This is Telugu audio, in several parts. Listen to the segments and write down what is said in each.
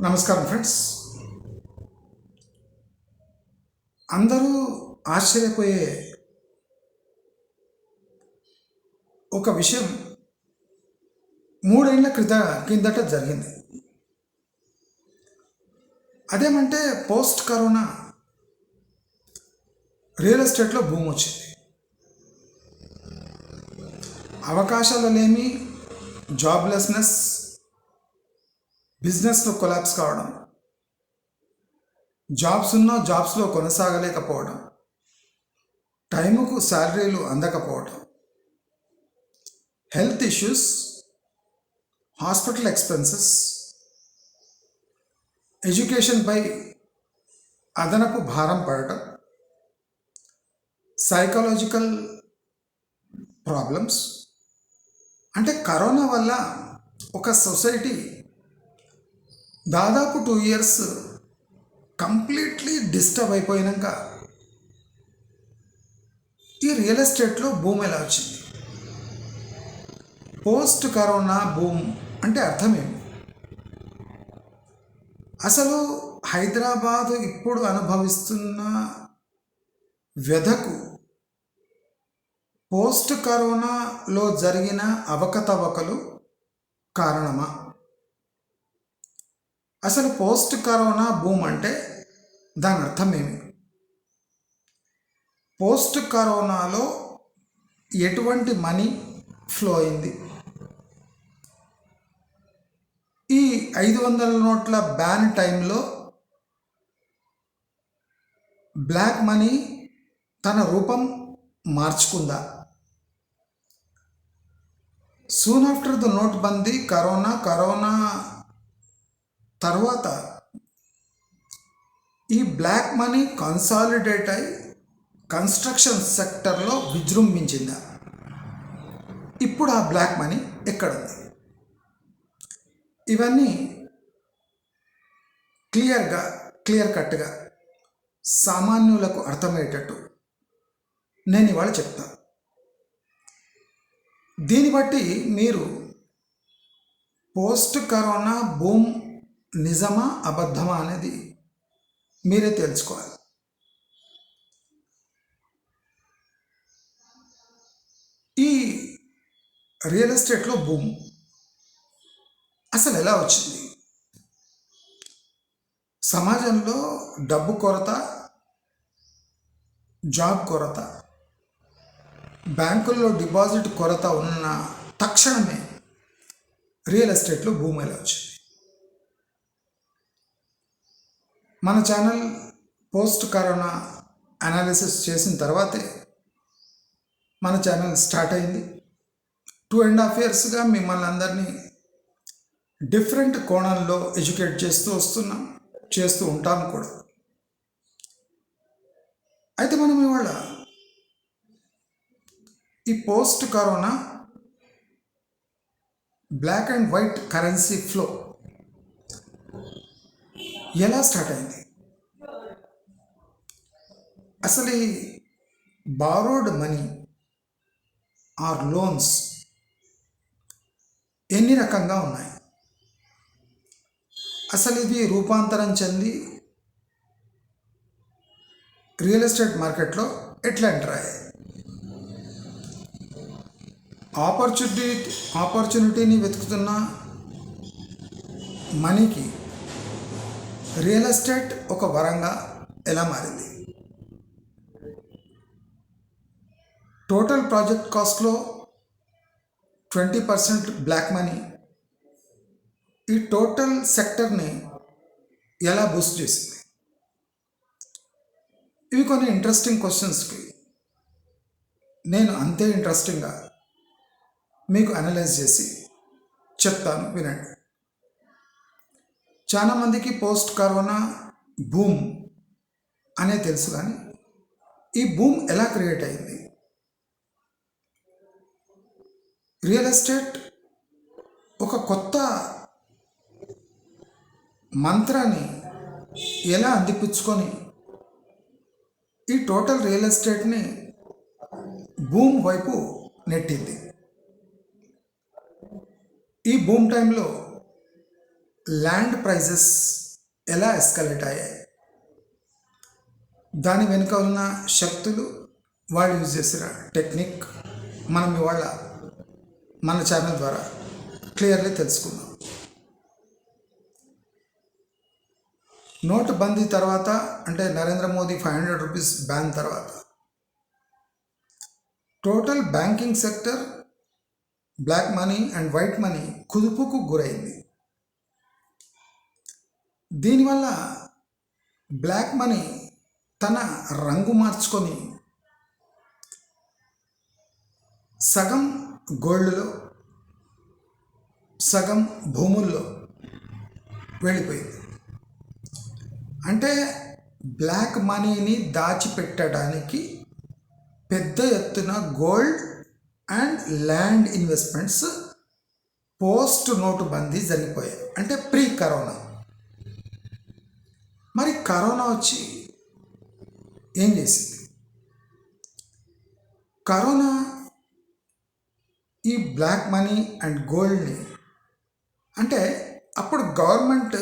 నమస్కారం ఫ్రెండ్స్. అందరూ ఆశ్చర్యపోయే ఒక విషయం 3 ఏళ్ల కిందట జరిగింది. అదేమంటే పోస్ట్ కరోనా రియల్ ఎస్టేట్లో బూమ్ వచ్చింది. అవకాశాలు లేని, జాబ్లెస్నెస్, బిజినెస్లో కొలాప్స్ కావడం, జాబ్స్ ఉన్నా జాబ్స్లో కొనసాగలేకపోవడం, టైముకు శాలరీలు అందకపోవడం, హెల్త్ ఇష్యూస్, హాస్పిటల్ ఎక్స్పెన్సెస్, ఎడ్యుకేషన్పై అదనపు భారం పడటం, సైకలాజికల్ ప్రాబ్లమ్స్. అంటే కరోనా వల్ల ఒక సొసైటీ దాదాపు 2 ఇయర్స్ కంప్లీట్లీ డిస్టర్బ్ అయిపోయినాక ఈ రియల్ ఎస్టేట్లో బూమ్ ఎలా వచ్చింది? పోస్ట్ కరోనా బూమ్ అంటే అర్థమేమి? అసలు హైదరాబాదు ఇప్పుడు అనుభవిస్తున్న వ్యధకు పోస్ట్ కరోనాలో జరిగిన అవకతవకలు కారణమా? అసలు పోస్ట్ కరోనా బూమ్ అంటే దాని అర్థం ఏమి? పోస్ట్ కరోనాలో ఎటువంటి మనీ ఫ్లో అయింది? ఈ 500 నోట్ల బ్యాన్ టైంలో బ్లాక్ మనీ తన రూపం మార్చుకుందా? సూన్ ఆఫ్టర్ ద నోట్ బందీ కరోనా తర్వాత ఈ బ్లాక్ మనీ కన్సాలిడేట్ అయి కన్స్ట్రక్షన్ సెక్టర్లో విజృంభించిందా? ఇప్పుడు ఆ బ్లాక్ మనీ ఎక్కడుంది? ఇవన్నీ క్లియర్ కట్గా సామాన్యులకు అర్థమయ్యేటట్టు నేను ఇవాళ చెప్తా. దీన్ని బట్టి మీరు పోస్ట్ కరోనా బూమ్ నిజమా అబద్ధమా అనేది మీరే తెలుసుకోవాలి. ఈ రియల్ ఎస్టేట్లో బూమ్ అసలు ఎలా వచ్చింది? సమాజంలో డబ్బు కొరత, జాబ్ కొరత, బ్యాంకుల్లో డిపాజిట్ కొరత ఉన్న తక్షణమే రియల్ ఎస్టేట్లో బూమ్ ఎలా వచ్చింది? మన ఛానల్ పోస్ట్ కరోనా అనాలిసిస్ చేసిన తర్వాతే మన ఛానల్ స్టార్ట్ అయింది. 2.5 ఇయర్స్గా మిమ్మల్ని అందరినీ డిఫరెంట్ కోణాల్లో ఎడ్యుకేట్ చేస్తూ ఉంటాం కూడా. అయితే మనం ఇవాళ ఈ post corona black and white currency flow ఎలా స్టార్ట్ అయింది? అసలు ఈ బారోడ్ మనీ ఆర్ లోన్స్ ఎన్ని రకంగా ఉన్నాయి? అసలు ఇది రూపాంతరం చెంది రియల్ ఎస్టేట్ మార్కెట్లో ఎట్లా ఎంటర్ అయ్యాయి? ఆపర్చునిటీని వెతుకుతున్న మనీకి రియల్ ఎస్టేట్ ఒక వరంగా ఎలా మారింది? టోటల్ ప్రాజెక్ట్ కాస్ట్లో 20% బ్లాక్ మనీ ఈ టోటల్ సెక్టర్ని ఎలా బూస్ట్ చేసింది? ఇవి కొన్ని ఇంట్రెస్టింగ్ క్వశ్చన్స్కి నేను అంతే ఇంట్రెస్టింగ్గా మీకు అనలైజ్ చేసి చెప్తాను, వినండి. చాలామందికి పోస్ట్ కరోనా బూమ్ అనే తెలుసు, కానీ ఈ బూమ్ ఎలా క్రియేట్ అయింది? రియల్ ఎస్టేట్ ఒక కొత్త మంత్రాన్ని ఎలా అందిపుచ్చుకొని ఈ టోటల్ రియల్ ఎస్టేట్ని బూమ్ వైపు నెట్టింది? ఈ బూమ్ టైంలో ల్యాండ్ ప్రైజెస్ ఎలా ఎస్కలేట్ అయ్యాయి, దాని వెనుక ఉన్న శక్తులు, వాళ్ళు యూజ్ చేసిన టెక్నిక్ మనం ఇవాళ మన ఛానల్ ద్వారా క్లియర్లీ తెలుసుకుందాం. నోట్ బందీ తర్వాత, అంటే నరేంద్ర మోదీ 500 రూపీస్ బ్యాన్ తర్వాత total banking sector, black money and white money కుదుపుకు గురైంది. దీనివల్ల బ్లాక్ మనీ తన రంగు మార్చుకొని సగం గోల్డ్లో, సగం భూముల్లో వెళ్ళిపోయింది. అంటే బ్లాక్ మనీని దాచిపెట్టడానికి పెద్ద ఎత్తున gold and land investments post note బందీ జరిగిపోయాయి, అంటే ప్రీ కరోనా. మరి కరోనా వచ్చి ఏం చేసింది? కరోనా ఈ బ్లాక్ మనీ అండ్ గోల్డ్ని, అంటే అప్పుడు గవర్నమెంట్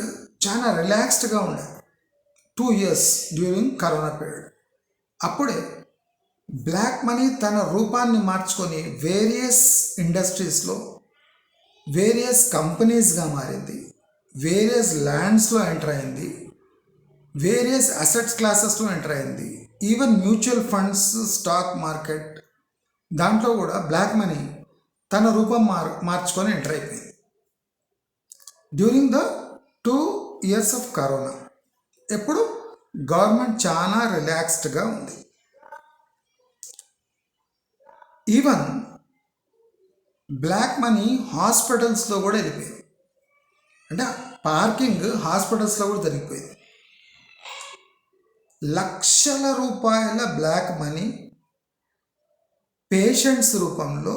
చాలా రిలాక్స్డ్గా ఉండేది 2 years డ్యూరింగ్ కరోనా పీరియడ్. అప్పుడే బ్లాక్ మనీ తన రూపాన్ని మార్చుకొని వేరియస్ ఇండస్ట్రీస్లో, వేరియస్ కంపెనీస్గా మారింది, వేరియస్ ల్యాండ్స్లో ఎంటర్ అయింది, వేరియస్ అసెట్స్ క్లాసెస్లో ఎంటర్ అయింది. Even mutual funds, stock market, దాంట్లో కూడా బ్లాక్ మనీ తన రూపం మార్చుకొని ఎంటర్ అయిపోయింది during the 2 years of corona. ఎప్పుడు గవర్నమెంట్ చాలా రిలాక్స్డ్గా ఉంది. ఈవెన్ బ్లాక్ మనీ హాస్పిటల్స్లో కూడా వెళ్ళిపోయింది, అంటే పార్కింగ్ హాస్పిటల్స్లో కూడా జరిగిపోయింది. లక్షల రూపాయల బ్లాక్ మనీ పేషెంట్స్ రూపంలో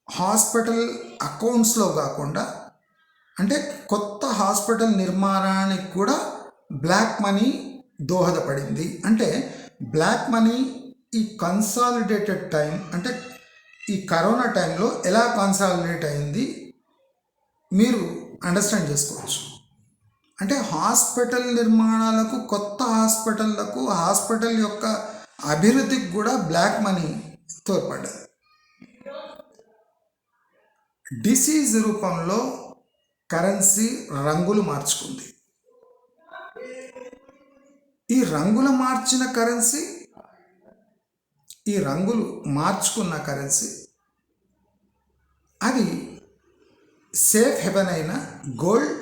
హాస్పిటల్ అకౌంట్స్లో కాకుండా, అంటే కొత్త హాస్పిటల్ నిర్మాణానికి కూడా బ్లాక్ మనీ దోహదపడింది. అంటే బ్లాక్ మనీ ఈ కన్సాలిడేటెడ్ టైం, అంటే ఈ కరోనా టైంలో ఎలా కన్సాలిడేట్ అయింది మీరు అండర్స్టాండ్ చేసుకోవచ్చు. అంటే హాస్పిటల్ నిర్మాణాలకు, కొత్త హాస్పిటళ్లకు, హాస్పిటల్ యొక్క అభివృద్ధికి కూడా బ్లాక్ మనీ తోడ్పడ్డది. డిసీజ్ రూపంలో కరెన్సీ రంగులు మార్చుకుంది. ఈ రంగులు మార్చిన కరెన్సీ, ఈ రంగులు మార్చుకున్న కరెన్సీ అది సేఫ్ హెవెన్ అయిన గోల్డ్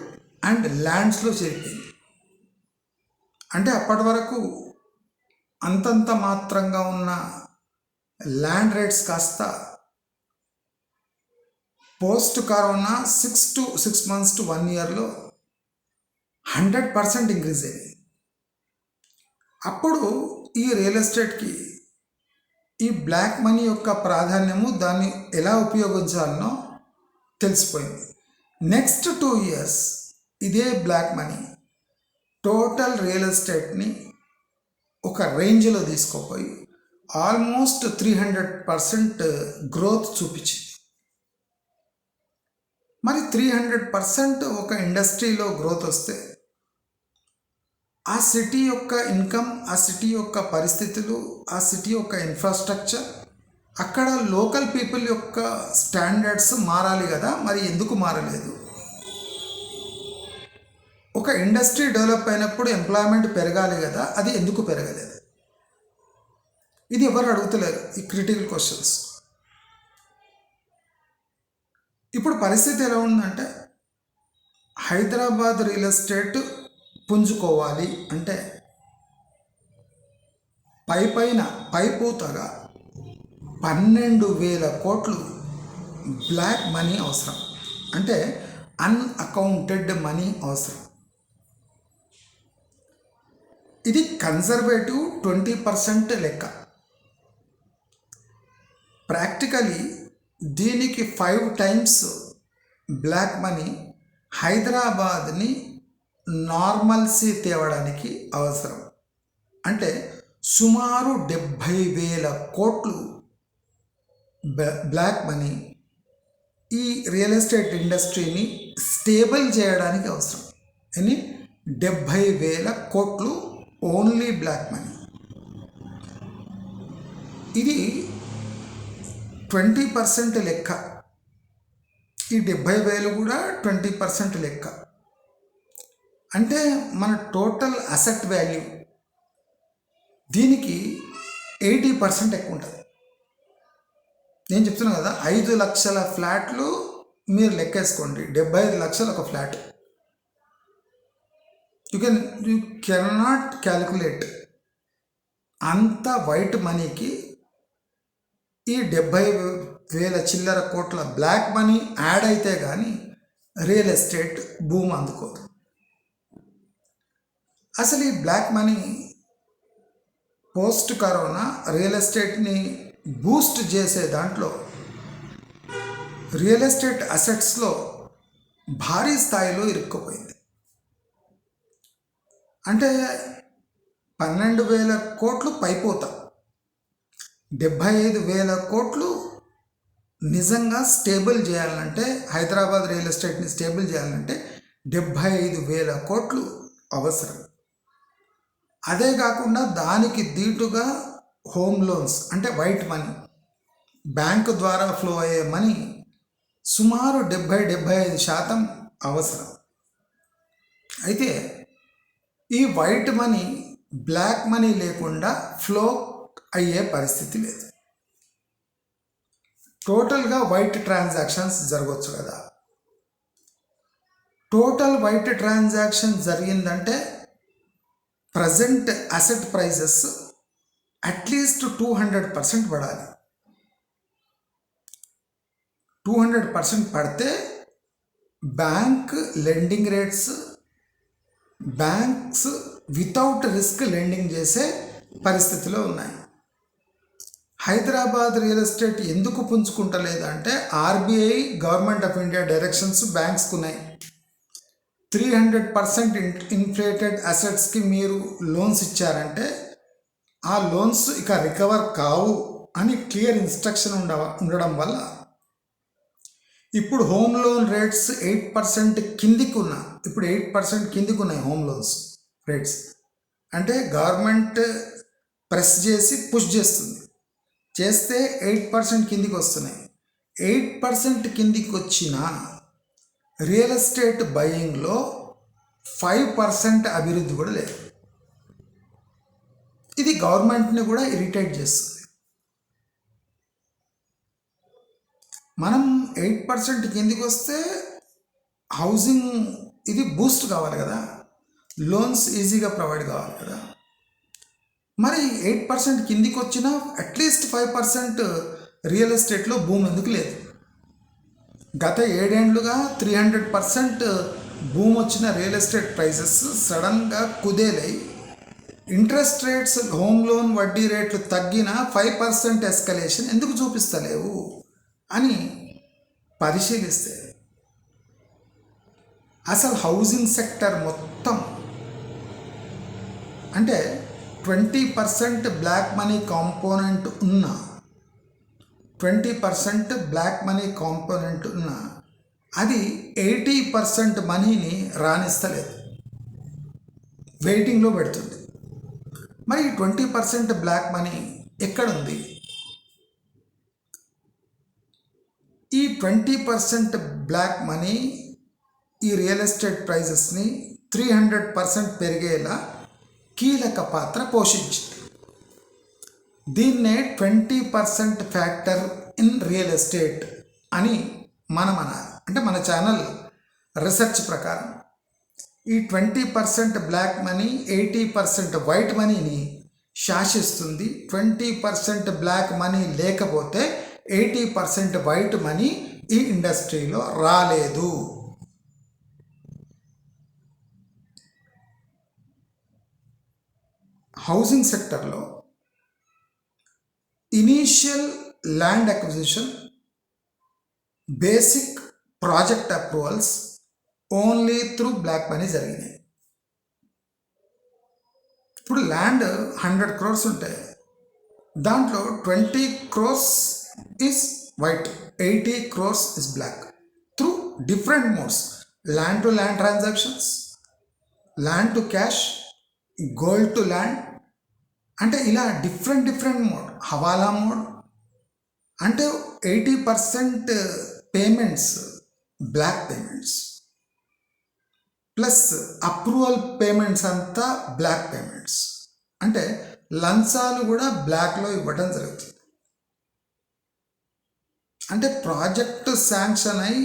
అండ్ ల్యాండ్స్లో చేరిపోయింది. అంటే అప్పటి వరకు అంతంత మాత్రంగా ఉన్న ల్యాండ్ రేట్స్ కాస్త post corona 6 months to 1 yearలో 100% increase అయింది. అప్పుడు ఈ రియల్ ఎస్టేట్కి ఈ బ్లాక్ మనీ యొక్క ప్రాధాన్యము, దాన్ని ఎలా ఉపయోగించాలనో తెలిసిపోయింది. నెక్స్ట్ 2 years ఇదే బ్లాక్ మనీ టోటల్ రియల్ ఎస్టేట్ని ఒక రేంజ్లో తీసుకుపోయి ఆల్మోస్ట్ 300% గ్రోత్ చూపించింది. మరి 300% ఒక ఇండస్ట్రీలో గ్రోత్ వస్తే ఆ సిటీ యొక్క ఇన్కమ్, ఆ సిటీ యొక్క పరిస్థితులు, ఆ సిటీ యొక్క ఇన్ఫ్రాస్ట్రక్చర్, అక్కడ లోకల్ పీపుల్ యొక్క స్టాండర్డ్స్ మారాలి కదా. మరి ఎందుకు మారలేదు? ఒక ఇండస్ట్రీ డెవలప్ అయినప్పుడు ఎంప్లాయ్మెంట్ పెరగాలి కదా, అది ఎందుకు పెరగలేదు? ఇది ఎవరు అడుగుతలేరు, ఈ క్రిటికల్ క్వశ్చన్స్. ఇప్పుడు పరిస్థితి ఎలా ఉందంటే, హైదరాబాద్ రియల్ ఎస్టేట్ పుంజుకోవాలి అంటే పైపూతగా 12,000 కోట్లు బ్లాక్ మనీ అవసరం, అంటే అన్అకౌంటెడ్ మనీ అవసరం. ఇది కన్జర్వేటివ్ 20% లెక్క. ప్రాక్టికలీ దీనికి 5 times బ్లాక్ మనీ హైదరాబాద్ని నార్మల్సీ తేవడానికి అవసరం. అంటే సుమారు 70,000 కోట్లు బ్లాక్ మనీ ఈ రియల్ ఎస్టేట్ ఇండస్ట్రీని స్టేబుల్ చేయడానికి అవసరం. అని 70,000 కోట్లు ఓన్లీ బ్లాక్ మనీ. ఇది 20% లెక్క. ఈ 70,000 కూడా 20% లెక్క. అంటే మన టోటల్ అసెట్ వాల్యూ దీనికి 80% ఎక్కువ ఉంటుంది. నేను చెప్తున్నాను కదా, 5 లక్షల ఫ్లాట్లు మీరు లెక్కేసుకోండి, 75 లక్షలు ఒక ఫ్లాట్. You cannot calculate. అంత వైట్ మనీకి ఈ 70,000 చిల్లర కోట్ల బ్లాక్ మనీ యాడ్ అయితే కానీ రియల్ ఎస్టేట్ భూమి అందుకోదు. అసలు ఈ black money post corona real ఎస్టేట్ని బూస్ట్ చేసే దాంట్లో రియల్ ఎస్టేట్ అసెట్స్లో భారీ స్థాయిలో ఇరుక్కుపోయింది. అంటే 12,000 కోట్లు పైపోతా, 75,000 కోట్లు నిజంగా స్టేబుల్ చేయాలంటే, హైదరాబాద్ రియల్ ఎస్టేట్ని స్టేబుల్ చేయాలంటే 75,000 కోట్లు అవసరం. అదే కాకుండా దానికి దీటుగా హోమ్ లోన్స్ అంటే వైట్ మనీ, బ్యాంకు ద్వారా ఫ్లో అయ్యే మనీ సుమారు 70-75% అవసరం. అయితే ఈ వైట్ మనీ బ్లాక్ మనీ లేకుండా ఫ్లో అయ్యే పరిస్థితి లేదు. టోటల్గా వైట్ ట్రాన్సాక్షన్స్ జరగవచ్చు కదా. టోటల్ వైట్ ట్రాన్సాక్షన్ జరిగిందంటే ప్రజెంట్ అసెట్ ప్రైజెస్ అట్లీస్ట్ 200% పడాలి. 200% పడితే bank lending rates, banks without risk lending చేసే పరిస్థితిలో ఉన్నాయి. హైదరాబాద్ రియల్ ఎస్టేట్ ఎందుకు పుంజుకుంటలేదంటే RBI government of India directions బ్యాంక్స్కు ఉన్నాయి. 300% ఇన్ఫ్లేటెడ్ అసెట్స్కి మీరు లోన్స్ ఇచ్చారంటే ఆ లోన్స్ ఇక రికవర్ కావు అని క్లియర్ ఇన్స్ట్రక్షన్ ఉండడం వల్ల ఇప్పుడు హోమ్ లోన్ రేట్స్ 8% కిందికి ఉన్నా, ఇప్పుడు 8% కిందికి ఉన్నాయి హోమ్ లోన్స్ రేట్స్. అంటే గవర్నమెంట్ ప్రెస్ చేసి పుష్ చేస్తే 8% కిందికి వస్తున్నాయి. 8% కిందికి వచ్చిన రియల్ ఎస్టేట్ బయింగ్లో 5% అభివృద్ధి కూడా లేదు. ఇది గవర్నమెంట్ని కూడా ఇరిటేట్ చేస్తుంది. మనం 8% కిందికి వస్తే హౌసింగ్ ఇది బూస్ట్ కావాలి కదా, లోన్స్ ఈజీగా ప్రొవైడ్ కావాలి కదా. మరి 8% కిందికి వచ్చినా అట్లీస్ట్ 5% రియల్ ఎస్టేట్లో భూమి ఎందుకు లేదు? గత 7 ఏళ్లుగా 300% భూమి వచ్చిన రియల్ ఎస్టేట్ ప్రైసెస్ సడన్గా కుదేలై ఇంట్రెస్ట్ రేట్స్, హోమ్ లోన్ వడ్డీ రేట్లు తగ్గిన 5% ఎస్కలేషన్ ఎందుకు చూపిస్తలేవు అని పరిశీలిస్తే అసలు హౌసింగ్ సెక్టర్ మొత్తం అంటే 20% బ్లాక్ మనీ కాంపోనెంట్ ఉన్న 20% బ్లాక్ మనీ కాంపోనెంట్ ఉన్న అది 80% మనీని రాణిస్తలేదు, వెయిటింగ్లో పెడుతుంది. మరి 20% బ్లాక్ మనీ ఎక్కడుంది? ఈ 20% బ్లాక్ మనీ ఈ రియల్ ఎస్టేట్ ప్రైజెస్ని 300% పెరిగేలా కీలక పాత్ర పోషించింది. దీన్నే 20% ఫ్యాక్టర్ ఇన్ రియల్ ఎస్టేట్ అని మనం అనాలి. అంటే మన ఛానల్ రీసెర్చ్ ప్రకారం ఈ 20% బ్లాక్ మనీ 80% వైట్ మనీని శాసిస్తుంది. 20% బ్లాక్ మనీ లేకపోతే 80% వైట్ మనీ ఈ ఇండస్ట్రీలో రాలేదు. హౌసింగ్ సెక్టర్లో initial land acquisition, basic project approvals only through black money జరిగినాయి. ఇప్పుడు ల్యాండ్ 100 crores ఉంటాయి, దాంట్లో 20 crores is white 80 crores is black through different modes: land to land transactions, land to cash, gold to land. అంటే ఇలా డిఫరెంట్ మోడ్, హవాలా మోడ్. అంటే 80% payments black payments, plus approval payments అంతా బ్లాక్ పేమెంట్స్. అంటే లంచాలు కూడా బ్లాక్లో ఇవ్వడం జరుగుతుంది. అంటే ప్రాజెక్టు శాంక్షన్ అయి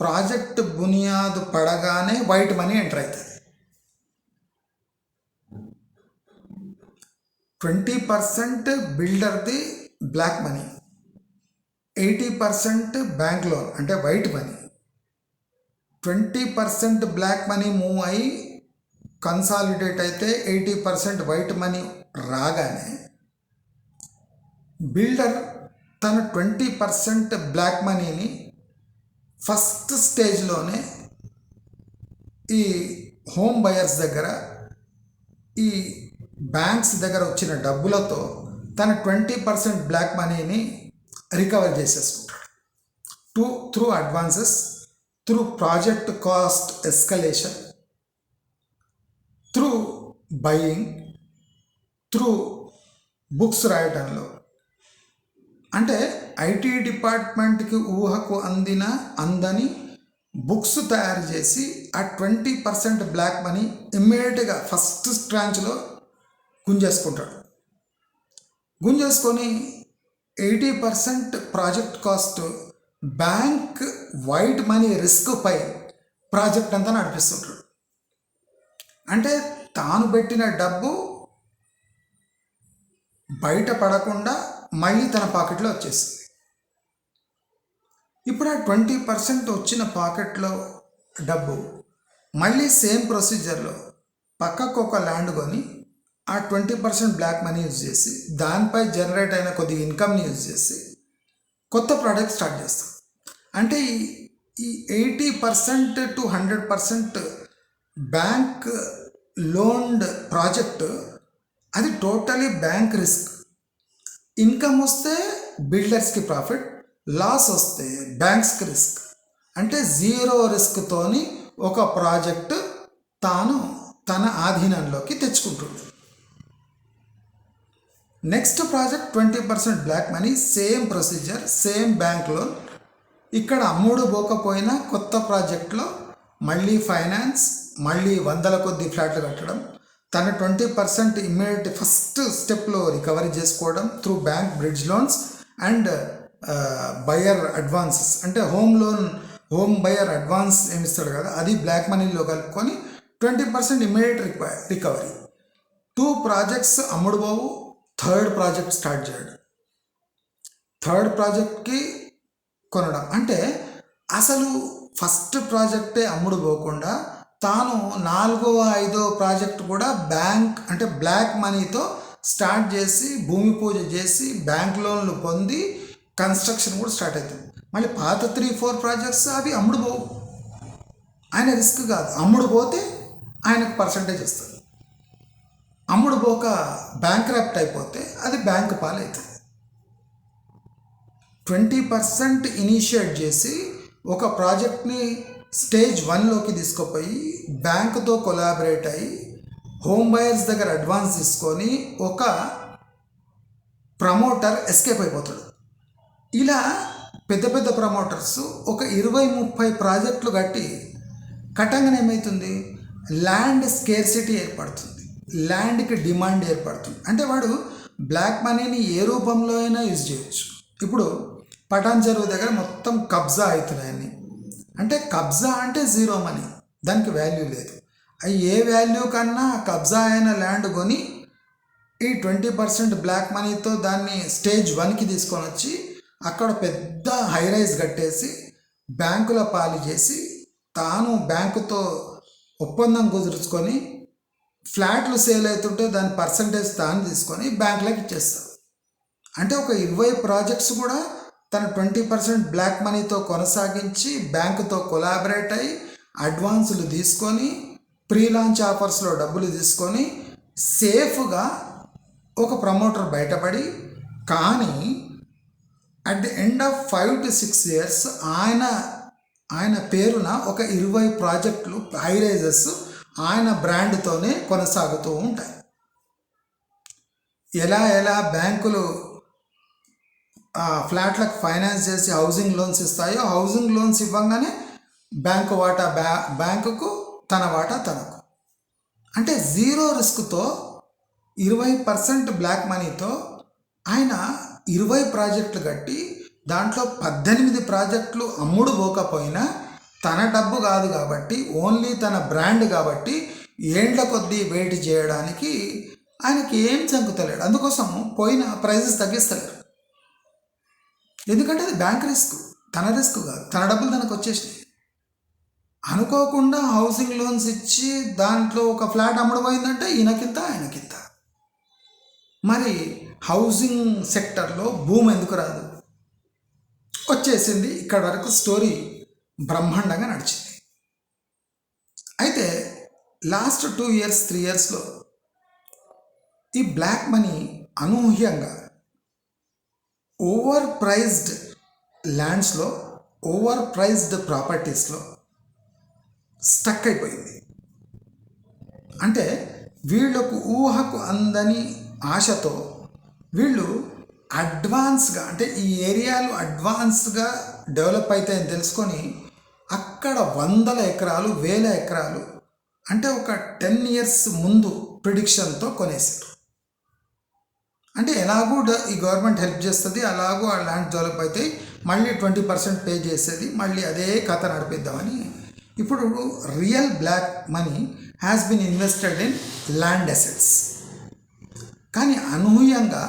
ప్రాజెక్ట్ బునియాదు పడగానే వైట్ మనీ ఎంటర్ అవుతుంది. 20% బిల్డర్ది బ్లాక్ మనీ, 80% బ్యాంక్ లోన్ అంటే white money. 20% black money move అయ్యి కన్సాలిడేట్ అయితే 80% వైట్ మనీ రాగానే బిల్డర్ తన 20% బ్లాక్ మనీని ఫస్ట్ స్టేజ్లోనే ఈ హోమ్ బయర్స్ దగ్గర, ఈ బ్యాంక్స్ దగ్గర వచ్చిన డబ్బులతో తన 20% బ్లాక్ మనీని రికవర్ చేసేసుకుంటాడు. Through advances, through project cost escalation, through buying, through books రాయటంలో. అంటే ఐటీ డిపార్ట్మెంట్కి ఊహకు అందని బుక్స్ తయారు చేసి ఆ 20% బ్లాక్ మనీ ఇమ్మీడియట్గా ఫస్ట్ ట్రాంచ్లో గుంజేసుకుంటాడు. గుంజేసుకొని 80% project cost bank white money risk పై ప్రాజెక్ట్ అంతా నడిపిస్తుంటాడు. అంటే తాను పెట్టిన డబ్బు బయట పడకుండా మళ్ళీ తన పాకెట్లో వచ్చేసింది. ఇప్పుడు ఆ 20% వచ్చిన పాకెట్లో డబ్బు మళ్ళీ సేమ్ ప్రొసీజర్లో పక్కకు ఒక ల్యాండ్ కొని ఆ 20% బ్లాక్ మనీ యూజ్ చేసి దానిపై జనరేట్ అయిన కొద్ది ఇన్కమ్ని యూజ్ చేసి కొత్త ప్రోడక్ట్ స్టార్ట్ చేస్తాం. అంటే ఈ 80% to 100% బ్యాంక్ లోన్డ్ ప్రాజెక్ట్ అది టోటలీ బ్యాంక్ రిస్క్. ఇన్కమ్ వస్తే బిల్డర్స్కి ప్రాఫిట్, లాస్ వస్తే బ్యాంక్స్కి రిస్క్. అంటే జీరో రిస్క్తోని ఒక ప్రాజెక్ట్ తాను తన ఆధీనంలోకి తెచ్చుకుంటుంది. Next project 20% black money, same procedure, same bank loan. ఇక్కడ అమ్ముడు పోకపోయినా కొత్త ప్రాజెక్ట్లో మళ్ళీ ఫైనాన్స్, మళ్ళీ వందల కొద్ది ఫ్లాట్లు కట్టడం, తన 20% ఇమ్మీడియట్ ఫస్ట్ స్టెప్లో రికవరీ చేసుకోవడం through bank bridge loans and buyer advances. అంటే హోమ్ బయర్ అడ్వాన్స్ ఏమిస్తాడు కదా, అది బ్లాక్ మనీలో కలుపుకొని 20% ఇమ్మీడియట్ రికవరీ. 2 ప్రాజెక్ట్స్ అమ్ముడు పోవు, థర్డ్ ప్రాజెక్ట్ స్టార్ట్ చేయడం, థర్డ్ ప్రాజెక్ట్కి కొనడం. అంటే అసలు ఫస్ట్ ప్రాజెక్టే అమ్ముడు పోకుండా తాను 4వ 5వ ప్రాజెక్ట్ కూడా బ్యాంక్ అంటే బ్లాక్ మనీతో స్టార్ట్ చేసి భూమి పూజ చేసి బ్యాంక్ లోన్లు పొంది కన్స్ట్రక్షన్ కూడా స్టార్ట్ అవుతుంది. మళ్ళీ పాత 3-4 ప్రాజెక్ట్స్ అవి అమ్ముడు పోవు, ఆయన రిస్క్ కాదు. అమ్ముడు పోతే ఆయనకు పర్సంటేజ్ వస్తుంది. అమ్ముడు పోక బ్యాంక్ రాప్ట్ అయిపోతే అది బ్యాంక్ పాలవుతుంది. 20% ఇనిషియేట్ చేసి ఒక ప్రాజెక్ట్ని స్టేజ్ 1లోకి తీసుకుపోయి బ్యాంకుతో కొలాబరేట్ అయ్యి హోమ్ బయర్స్ దగ్గర అడ్వాన్స్ తీసుకొని ఒక ప్రమోటర్ ఎస్కేప్ అయిపోతాడు. ఇలా పెద్ద పెద్ద ప్రమోటర్స్ ఒక 20-30 ప్రాజెక్టులు కట్టంగానే ఏమవుతుంది, ల్యాండ్ స్కేర్సిటీ ఏర్పడుతుంది, ల్యాండ్కి డిమాండ్ ఏర్పడుతుంది. అంటే వాడు బ్లాక్ మనీని ఏ రూపంలో అయినా యూజ్ చేయొచ్చు. ఇప్పుడు పటాన్ చెరువు దగ్గర మొత్తం కబ్జా అవుతున్నాయని, అంటే కబ్జా అంటే జీరో మనీ, దానికి వాల్యూ లేదు. అవి ఏ వాల్యూ కన్నా కబ్జా అయిన ల్యాండ్ కొని ఈ 20% బ్లాక్ మనీతో దాన్ని స్టేజ్ 1కి తీసుకొని వచ్చి అక్కడ పెద్ద హైరైజ్ కట్టేసి బ్యాంకుల పాలు చేసి తాను బ్యాంకుతో ఒప్పందం కుదుర్చుకొని ఫ్లాట్లు సేల్ అవుతుంటే దాని పర్సంటేజ్ తాను తీసుకొని బ్యాంకులకు ఇచ్చేస్తారు. అంటే ఒక 20 ప్రాజెక్ట్స్ కూడా తన 20% బ్లాక్ మనీతో కొనసాగించి బ్యాంకుతో కొలాబరేట్ అయ్యి అడ్వాన్సులు తీసుకొని ప్రీ లాంచ్ ఆఫర్స్లో డబ్బులు తీసుకొని సేఫ్గా ఒక ప్రమోటర్ బయటపడి, కానీ at the end of 5 to 6 years ఆయన ఆయన పేరున ఒక 20 ప్రాజెక్టులు హై రైజెస్ ఆయన బ్రాండ్తోనే కొనసాగుతూ ఉంటాయి. ఎలా బ్యాంకులు ఫ్లాట్లకు ఫైనాన్స్ చేసి హౌసింగ్ లోన్స్ ఇస్తాయో, హౌసింగ్ లోన్స్ ఇవ్వగానే బ్యాంకు వాటా బ్యాంకుకు, తన వాటా తనకు. అంటే జీరో రిస్క్తో 20% బ్లాక్ మనీతో ఆయన 20 ప్రాజెక్టులు కట్టి దాంట్లో 18 ప్రాజెక్టులు అమ్ముడు పోకపోయినా తన డబ్బు కాదు కాబట్టి, ఓన్లీ తన బ్రాండ్ కాబట్టి ఏండ్ల కొద్దీ వెయిట్ చేయడానికి ఆయనకి ఏం చంపుతలేడు. అందుకోసం పోయిన ప్రైజెస్ తగ్గిస్తలేరు. ఎందుకంటే అది బ్యాంక్ రిస్క్, తన రిస్క్ కాదు. తన డబ్బులు తనకు వచ్చేసినాయి. అనుకోకుండా హౌసింగ్ లోన్స్ ఇచ్చి దాంట్లో ఒక ఫ్లాట్ అమ్ముడుపోయిందంటే ఈయనకింత ఆయనకింత. మరి హౌసింగ్ సెక్టర్లో భూమి ఎందుకు రాదు? వచ్చేసింది. ఇక్కడ వరకు స్టోరీ బ్రహ్మాండంగా నడిచింది. అయితే లాస్ట్ 2 years 3 yearsలో ఈ బ్లాక్ మనీ అనూహ్యంగా ఓవర్ ప్రైజ్డ్ ల్యాండ్స్లో, ఓవర్ ప్రైజ్డ్ ప్రాపర్టీస్లో స్టక్ అయిపోయింది. అంటే వీళ్ళకు ఊహకు అందని ఆశతో వీళ్ళు అడ్వాన్స్గా, అంటే ఈ ఏరియాలు అడ్వాన్స్గా డెవలప్ అవుతాయని తెలుసుకొని అక్కడ 100 ఎకరాలు 1000 ఎకరాలు, అంటే ఒక 10 years ముందు ప్రిడిక్షన్తో కొనేసారు. అంటే ఎలాగూ ఈ గవర్నమెంట్ హెల్ప్ చేస్తుంది, అలాగూ ఆ ల్యాండ్ డెవలప్ అవుతాయి, మళ్ళీ 20% పే చేసేది, మళ్ళీ అదే కథ నడిపిద్దామని. ఇప్పుడు real black money has been invested in land assets. కానీ అనూహ్యంగా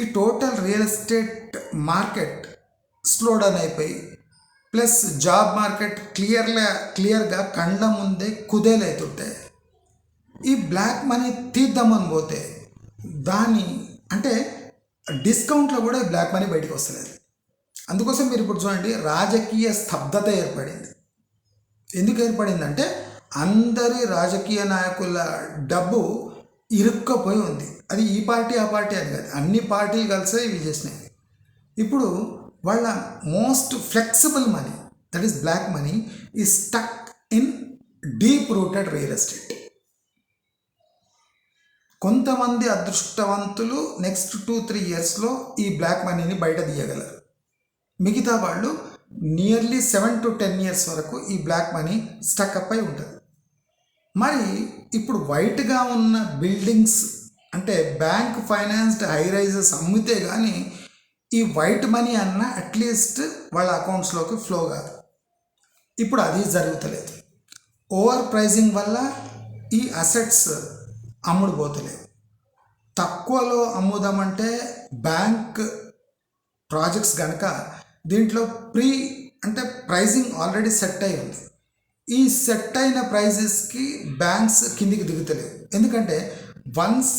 ఈ total real estate market slow down అయిపోయి, ప్లస్ జాబ్ మార్కెట్ క్లియర్గా కండ్ల ముందే కుదేలవుతుంటే ఈ బ్లాక్ మనీ తీద్దామని పోతే దాని అంటే డిస్కౌంట్లో కూడా ఈ బ్లాక్ మనీ బయటకు వస్తలేదు. అందుకోసం మీరు ఇప్పుడు చూడండి, రాజకీయ స్తబ్దత ఏర్పడింది. ఎందుకు ఏర్పడిందంటే అందరి రాజకీయ నాయకుల డబ్బు ఇరుక్కపోయి ఉంది. అది ఈ పార్టీ ఆ పార్టీ అని కాదు, అన్ని పార్టీలు కలిసే ఇవి చేసినాయి. ఇప్పుడు వాళ్ళ most flexible money, that is black money, ఈ stuck in deep rooted real estate. కొంతమంది అదృష్టవంతులు నెక్స్ట్ 2-3 yearsలో ఈ బ్లాక్ మనీని బయట తీయగలరు. మిగతా వాళ్ళు నియర్లీ 7 to 10 years వరకు ఈ బ్లాక్ మనీ స్టక్ అప్ అయి ఉంటుంది. మరి ఇప్పుడు వైట్గా ఉన్న బిల్డింగ్స్, అంటే బ్యాంక్ ఫైనాన్స్డ్ హై రైజెస్ అమ్మితే కానీ ఈ వైట్ మనీ అన్న అట్లీస్ట్ వాళ్ళ అకౌంట్స్లోకి ఫ్లో కాదు. ఇప్పుడు అది జరుగుతలేదు. ఓవర్ ప్రైజింగ్ వల్ల ఈ అసెట్స్ అమ్ముడుపోతలేవు. తక్కువలో అమ్ముదామంటే బ్యాంక్ ప్రాజెక్ట్స్ కనుక దీంట్లో అంటే ప్రైజింగ్ ఆల్రెడీ సెట్ అయి ఉంది. ఈ సెట్ అయిన ప్రైజెస్కి బ్యాంక్స్ కిందికి దిగుతలేవు. ఎందుకంటే వన్స్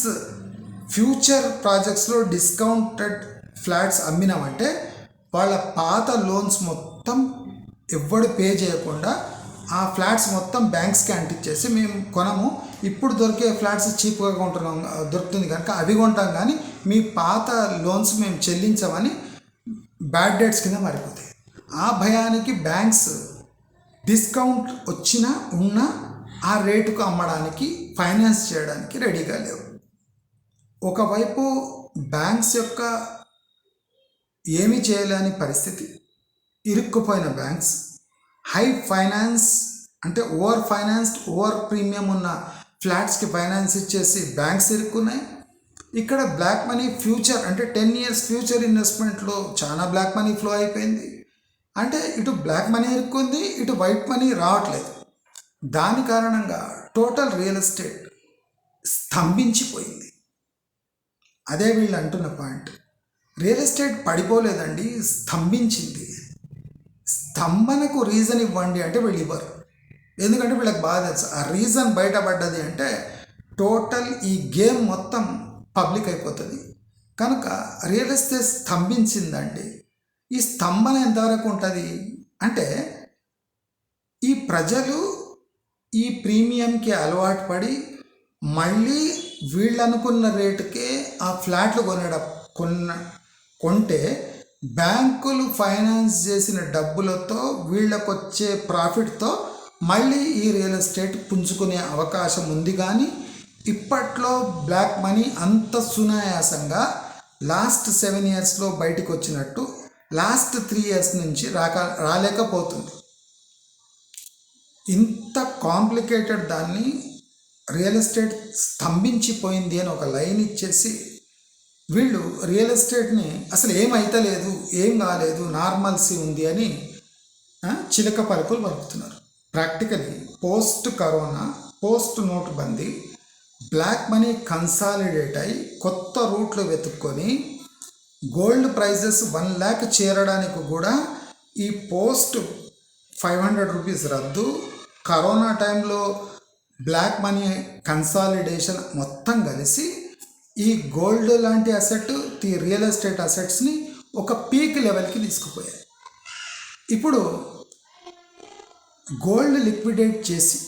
ఫ్యూచర్ ప్రాజెక్ట్స్లో డిస్కౌంటెడ్ ఫ్లాట్స్ అమ్మినామంటే వాళ్ళ పాత లోన్స్ మొత్తం ఎవ్వడు పే చేయకుండా ఆ ఫ్లాట్స్ మొత్తం బ్యాంక్స్కి అంటించేసి, మేము కొనము, ఇప్పుడు దొరికే ఫ్లాట్స్ చీప్గా కొంటున్నాం, దొరుకుతుంది కనుక అవి కొంటాం, కానీ మీ పాత లోన్స్ మేము చెల్లించమని బ్యాడ్ డెట్స్ కింద మారిపోతాయి. ఆ భయానికి బ్యాంక్స్ డిస్కౌంట్ వచ్చినా ఉన్నా ఆ రేటుకు అమ్మడానికి, ఫైనాన్స్ చేయడానికి రెడీగా లేవు. ఒకవైపు బ్యాంక్స్ యొక్క ఏమీ చేయలేని పరిస్థితి, ఇరుక్కుపోయిన బ్యాంక్స్, హై ఫైనాన్స్ అంటే ఓవర్ ఫైనాన్స్డ్, ఓవర్ ప్రీమియం ఉన్న ఫ్లాట్స్కి ఫైనాన్స్ ఇచ్చేసి బ్యాంక్స్ ఇరుక్కున్నాయి. ఇక్కడ బ్లాక్ మనీ ఫ్యూచర్, అంటే 10 years ఫ్యూచర్ ఇన్వెస్ట్మెంట్లో చాలా బ్లాక్ మనీ ఫ్లో అయిపోయింది. అంటే ఇటు బ్లాక్ మనీ ఇరుక్కుంది, ఇటు వైట్ మనీ రావట్లేదు. దాని కారణంగా టోటల్ రియల్ ఎస్టేట్ స్తంభించిపోయింది. అదే వీళ్ళు అంటున్న పాయింట్. రియల్ ఎస్టేట్ పడిపోలేదండి, స్తంభించింది. స్తంభనకు రీజన్ ఇవ్వండి అంటే వీళ్ళు ఇవ్వరు. ఎందుకంటే వీళ్ళకి బాగా తెలుసు ఆ రీజన్ బయటపడ్డది అంటే టోటల్ ఈ గేమ్ మొత్తం పబ్లిక్ అయిపోతుంది. కనుక రియల్ ఎస్టేట్ స్తంభించిందండి. ఈ స్తంభన ఎంతవరకు ఉంటుంది అంటే ఈ ప్రజలు ఈ ప్రీమియంకి అలవాటు పడి మళ్ళీ వీళ్ళు అనుకున్న రేటుకే ఆ ఫ్లాట్లు కొంటే బ్యాంకులు ఫైనాన్స్ చేసిన డబ్బులతో వీళ్ళకొచ్చే ప్రాఫిట్తో మళ్ళీ ఈ రియల్ ఎస్టేట్ పుంజుకునే అవకాశం ఉంది. కానీ ఇప్పట్లో బ్లాక్ మనీ అంత సునాయాసంగా లాస్ట్ 7 ఇయర్స్లో బయటకు వచ్చినట్టు లాస్ట్ 3 ఇయర్స్ నుంచి రాలేకపోతుంది. ఇంత కాంప్లికేటెడ్ దాన్ని రియల్ ఎస్టేట్ స్తంభించిపోయింది అని ఒక లైన్ ఇచ్చేసి వీళ్ళు రియల్ ఎస్టేట్ని అసలు ఏమైతలేదు, ఏం కాలేదు, నార్మల్సీ ఉంది అని చిలక పలుకులు పలుకుతున్నారు. ప్రాక్టికలీ పోస్ట్ కరోనా, పోస్ట్ నోటుబందీ బ్లాక్ మనీ కన్సాలిడేట్ అయి కొత్త రూట్లు వెతుక్కొని గోల్డ్ ప్రైజెస్ 1 lakh చేరడానికి కూడా ఈ పోస్ట్ 500 రూపీస్ రద్దు, కరోనా టైంలో బ్లాక్ మనీ కన్సాలిడేషన్ మొత్తం కలిసి ఈ గోల్డ్ లాంటి అసెట్, ఈ రియల్ ఎస్టేట్ అసెట్స్ని ఒక పీక్ లెవెల్కి తీసుకుపోయాయి. ఇప్పుడు గోల్డ్ లిక్విడేట్ చేసి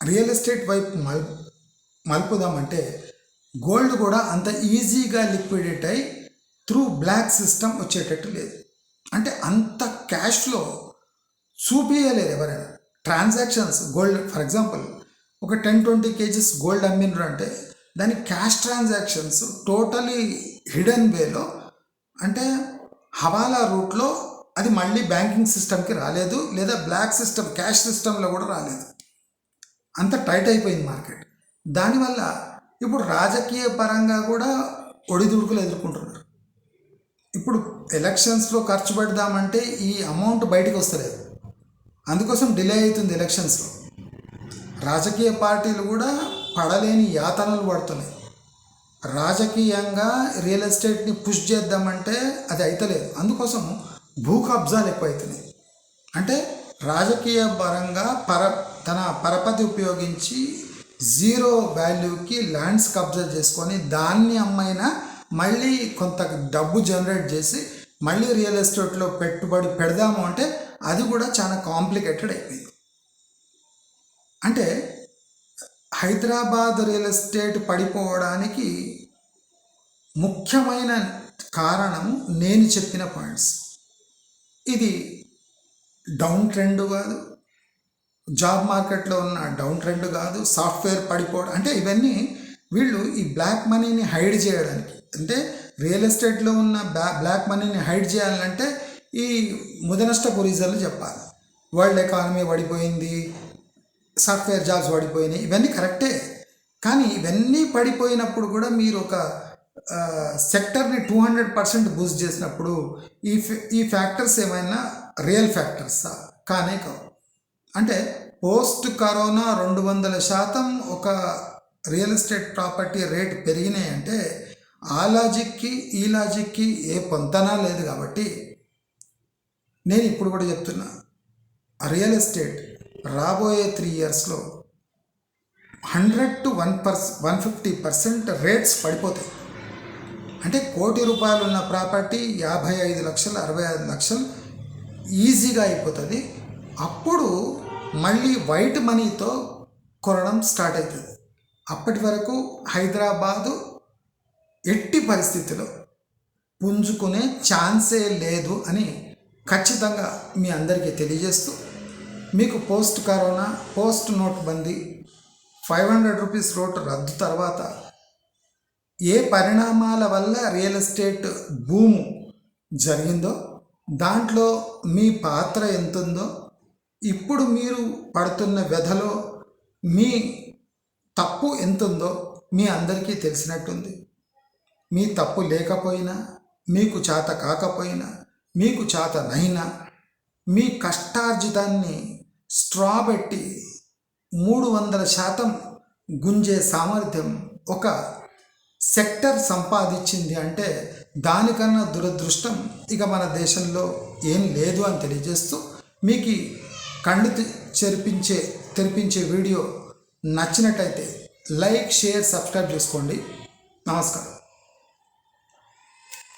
రియల్ ఎస్టేట్ వైపు మలుపుదామంటే గోల్డ్ కూడా అంత ఈజీగా లిక్విడేట్ అయి త్రూ బ్లాక్ సిస్టమ్ వచ్చేటట్టు లేదు. అంటే అంత క్యాష్ ఫ్లో చూపించలేరు ఎవరైనా. ట్రాన్సాక్షన్స్ గోల్డ్ ఫర్ ఎగ్జాంపుల్ ఒక 10-20 kgs గోల్డ్ అమ్మినరు అంటే దాని క్యాష్ ట్రాన్సాక్షన్స్ టోటలీ హిడెన్ వేలో, అంటే హవాలా రూట్లో అది మళ్ళీ బ్యాంకింగ్ సిస్టమ్కి రాలేదు, లేదా బ్లాక్ సిస్టమ్ క్యాష్ సిస్టంలో కూడా రాలేదు. అంత టైట్ అయిపోయింది మార్కెట్. దానివల్ల ఇప్పుడు రాజకీయ పరంగా కూడా ఒడిదుడుకులు ఎదుర్కొంటున్నారు. ఇప్పుడు ఎలక్షన్స్లో ఖర్చు పెడదామంటే ఈ అమౌంట్ బయటకు వస్తలేదు, అందుకోసం డిలే అవుతుంది ఎలక్షన్స్లో. రాజకీయ పార్టీలు కూడా పడలేని యాతనలు పడుతున్నాయి. రాజకీయంగా రియల్ ఎస్టేట్ని పుష్ చేద్దామంటే అది అయితలేదు, అందుకోసం భూ కబ్జాలు ఎక్కువవుతున్నాయి. అంటే రాజకీయ పరంగా తన పరపతి ఉపయోగించి 0 వాల్యూకి ల్యాండ్స్ కబ్జా చేసుకొని దాన్ని అమ్మైనా మళ్ళీ కొంత డబ్బు జనరేట్ చేసి మళ్ళీ రియల్ ఎస్టేట్లో పెట్టుబడి పెడదాము అంటే అది కూడా చాలా కాంప్లికేటెడ్ అయిపోయింది. అంటే హైదరాబాద్ రియల్ ఎస్టేట్ పడిపోవడానికి ముఖ్యమైన కారణము నేను చెప్పిన పాయింట్స్. ఇది డౌన్ ట్రెండ్ కాదు, జాబ్ మార్కెట్లో ఉన్న డౌన్ ట్రెండ్ కాదు, సాఫ్ట్వేర్ పడిపోవడం, అంటే ఇవన్నీ వీళ్ళు ఈ బ్లాక్ మనీని హైడ్ చేయడానికి, అంటే రియల్ ఎస్టేట్లో ఉన్న బ్లాక్ మనీని హైడ్ చేయాలంటే ఈ ముదనష్టపు రీజన్లు చెప్పాలి. వరల్డ్ ఎకానమీ పడిపోయింది, సాఫ్ట్వేర్ జాబ్స్ పడిపోయినాయి, ఇవన్నీ కరెక్టే. కానీ ఇవన్నీ పడిపోయినప్పుడు కూడా మీరు ఒక సెక్టర్ని 200% బూస్ట్ చేసినప్పుడు ఈ ఫ్యాక్టర్స్ ఏమైనా రియల్ ఫ్యాక్టర్సా? కానే కావు. అంటే పోస్ట్ కరోనా 200% ఒక రియల్ ఎస్టేట్ ప్రాపర్టీ రేట్ పెరిగినాయి అంటే ఆ లాజిక్కి ఈ లాజిక్కి ఏ పొంతనా లేదు. కాబట్టి నేను ఇప్పుడు కూడా చెప్తున్నా, రియల్ ఎస్టేట్ రాబోయే 3 ఇయర్స్లో 100 to 150% రేట్స్ పడిపోతాయి. అంటే ₹1 కోటి ఉన్న ప్రాపర్టీ 55 లక్షలు 65 లక్షలు ఈజీగా అయిపోతుంది. అప్పుడు మళ్ళీ వైట్ మనీతో కొనడం స్టార్ట్ అవుతుంది. అప్పటి వరకు హైదరాబాదు ఎట్టి పరిస్థితిలో పుంజుకునే ఛాన్సే లేదు అని ఖచ్చితంగా మీ అందరికీ తెలియజేస్తూ, మీకు పోస్ట్ కరోనా, పోస్ట్ నోట్బందీ, 500 రూపీస్ నోట్ రద్దు తర్వాత ఏ పరిణామాల వల్ల రియల్ ఎస్టేట్ భూము జరిగిందో, దాంట్లో మీ పాత్ర ఎంతుందో, ఇప్పుడు మీరు పడుతున్న వ్యధలో మీ తప్పు ఎంతుందో మీ అందరికీ తెలిసినట్టుంది. మీ తప్పు లేకపోయినా, మీకు చేత కాకపోయినా, మీకు చేతనైనా మీ కష్టార్జితాన్ని స్ట్రా పెట్టి 300% గుంజే సామర్థ్యం ఒక సెక్టర్ సంపాదించింది అంటే దానికన్నా దురదృష్టం ఇక మన దేశంలో ఏం లేదు అని తెలియజేస్తూ, మీకు కళ్ళు తెరిపించే వీడియో నచ్చినట్టయితే లైక్, షేర్, సబ్స్క్రైబ్ చేసుకోండి. నమస్కారం.